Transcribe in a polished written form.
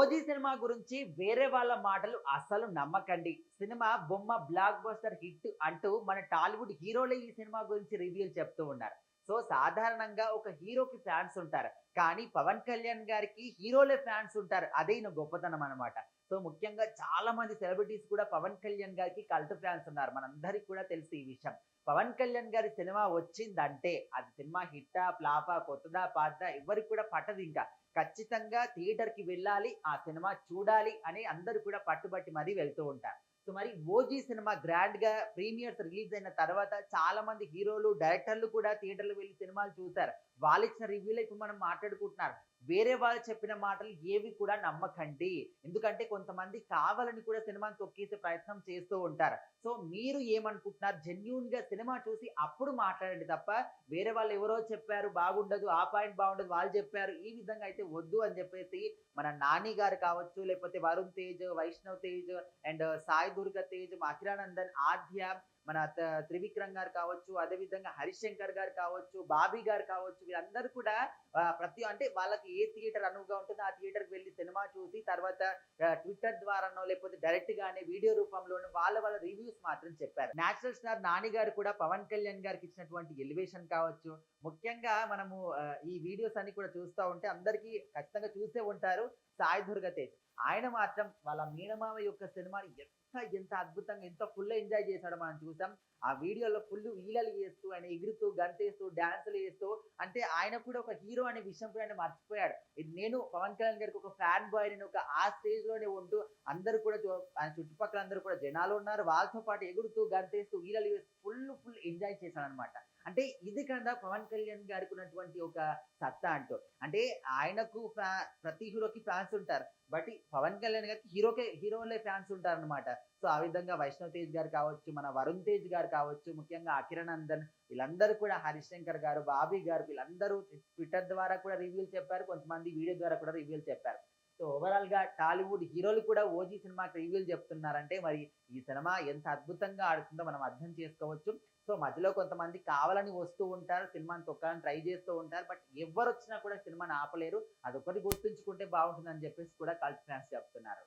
OG cinema గురించి వేరే వాళ్ళ మాటలు అస్సలు నమ్మకండి. సినిమా బొమ్మ బ్లాక్ బస్టర్ హిట్ అంటూ మన టాలీవుడ్ హీరోలే ఈ సినిమా గురించి రివ్యూలు చెప్తూ ఉన్నారు. సో, సాధారణంగా ఒక హీరోకి ఫ్యాన్స్ ఉంటారు. కానీ పవన్ కళ్యాణ్ గారికి హీరోలే ఫ్యాన్స్ ఉంటారు. అదే ఈయన గొప్పతనం అన్నమాట. సో, ముఖ్యంగా చాలా మంది సెలబ్రిటీస్ కూడా పవన్ కళ్యాణ్ గారికి కల్ట్ ఫ్యాన్స్ ఉన్నారు. మనందరికి కూడా తెలుసు ఈ విషయం. పవన్ కళ్యాణ్ గారి సినిమా వచ్చిందంటే అది సినిమా హిట్టా, ఫ్లాపా, కొత్తదా, పాతదా ఎవ్వరికి కూడా పట్టదింకా. ఖచ్చితంగా థియేటర్‌కి వెళ్ళాలి. ఆ సినిమా చూడాలి అని అందరూ కూడా పట్టుబట్టి మరీ వెళ్తూ ఉంటారు. సో, మరి 'ఓజీ' సినిమా గ్రాండ్‌గా ప్రీమియర్స్ రిలీజ్ అయిన తర్వాత చాలా మంది హీరోలు, డైరెక్టర్లు కూడా థియేటర్‌లో వెళ్లి సినిమాలు చూసారు. వాళ్ళిచ్చిన రివ్యూలే ఇప్పుడు మనం మాట్లాడుకుంటున్నారు. వేరే వాళ్ళు చెప్పిన మాటలు ఏవి కూడా నమ్మకండి. ఎందుకంటే కొంతమంది కావాలని కూడా సినిమాని తొక్కేసే ప్రయత్నం చేస్తూ ఉంటారు. సో, మీరు ఏమనుకుంటున్నారు? జెన్యూన్‌గా సినిమా చూసి అప్పుడు మాట్లాడండి తప్ప వేరే వాళ్ళు ఎవరో చెప్పారు బాగుండదు, ఆ పాయింట్ బాగుండదు, వాళ్ళు చెప్పారు. ఈ విధంగా అయితే వద్దు అని చెప్పేసి మన 'నాని' గారు కావచ్చు, లేకపోతే 'వరుణ్ తేజ్', 'వైష్ణవ్ తేజ్' అండ్ 'సాయి దుర్గ తేజ్', 'అఖిరానందన్', 'ఆద్య', మన 'త్రివిక్రమ్' గారు కావచ్చు, అదే విధంగా 'హరీష్ శంకర్' గారు కావచ్చు, 'బాబీ' గారు కావచ్చు, వీళ్ళందరూ కూడా అంటే వాళ్ళకి ఏ థియేటర్ అనువుగా ఉంటుందో ఆ థియేటర్‌కి వెళ్లి సినిమా చూసి తర్వాత ట్విట్టర్ ద్వారానో లేకపోతే డైరెక్ట్ గానే వీడియో రూపంలోనో వాళ్ళ రివ్యూస్ మాత్రం చెప్పారు. నేచురల్ స్టార్ 'నాని' గారు కూడా పవన్ కళ్యాణ్ గారికి ఇచ్చినటువంటి ఎలివేషన్ కావచ్చు, ముఖ్యంగా మనము ఈ వీడియోస్ అన్ని కూడా చూస్తా ఉంటే అందరికీ ఖచ్చితంగా చూసే ఉంటారు. 'సాయి దుర్గ తేజ్' ఆయన మాత్రం వాళ్ళ మేనమామ యొక్క సినిమాని ఎంత అద్భుతంగా ఎంత ఫుల్ ఎంజాయ్ చేశాడో మనం చూసాం. ఆ వీడియోలో ఫుల్ ఈలలు చేస్తూ, ఆయన ఎగురుతూ, గంతేస్తూ, డాన్సులు చేస్తూ అంటే ఆయన కూడా ఒక హీరో అనే విషయం కూడా ఆయన మర్చిపోయాడు. ఇది నేను పవన్ కళ్యాణ్ గారికి ఒక ఫ్యాన్ బాయ్ నేను ఒక ఆ స్టేజ్‌లోనే ఉంటూ అందరూ కూడా ఆయన చుట్టుపక్కల అందరూ కూడా జనాలున్నారు. వాళ్ళతో పాటు ఎగురుతూ, గంతేస్తూ, ఈలలు వేస్తూ ఫుల్ ఎంజాయ్ చేశాడనమాట. అంటే ఇది కదా పవన్ కళ్యాణ్ గారికి ఉన్నటువంటి ఒక సత్తా అంటూ. అంటే ఆయనకు ప్రతి హీరోకి ఫ్యాన్స్ ఉంటారు. బట్ ఈ పవన్ కళ్యాణ్ గారికి హీరోలే ఫ్యాన్స్ ఉంటారనమాట. సో, ఆ విధంగా 'వైష్ణవ్ తేజ్' గారు కావచ్చు, మన 'వరుణ్ తేజ్' గారు కావచ్చు, ముఖ్యంగా 'అఖిరానందన్' వీళ్ళందరూ కూడా 'హరీష్ శంకర్' గారు, 'బాబీ' గారు వీళ్ళందరూ ట్విట్టర్ ద్వారా కూడా రివ్యూలు చెప్పారు. కొంతమంది వీడియో ద్వారా కూడా రివ్యూలు చెప్పారు. సో, ఓవరాల్‌గా టాలీవుడ్ హీరోలు కూడా 'ఓజీ' సినిమాకి రివ్యూలు చెప్తున్నారంటే మరి ఈ సినిమా ఎంత అద్భుతంగా ఆడుతుందో మనం అర్థం చేసుకోవచ్చు. సో, మధ్యలో కొంతమంది కావాలని వస్తూ ఉంటారు. సినిమాని తొక్కాలని ట్రై చేస్తూ ఉంటారు. బట్ ఎవ్వరొచ్చినా కూడా సినిమాని ఆపలేరు. అదొక్కటి గుర్తుంచుకుంటే బావుంటుందని చెప్పేసి కూడా కల్ట్ ఫ్యాన్స్ చెప్తున్నారు.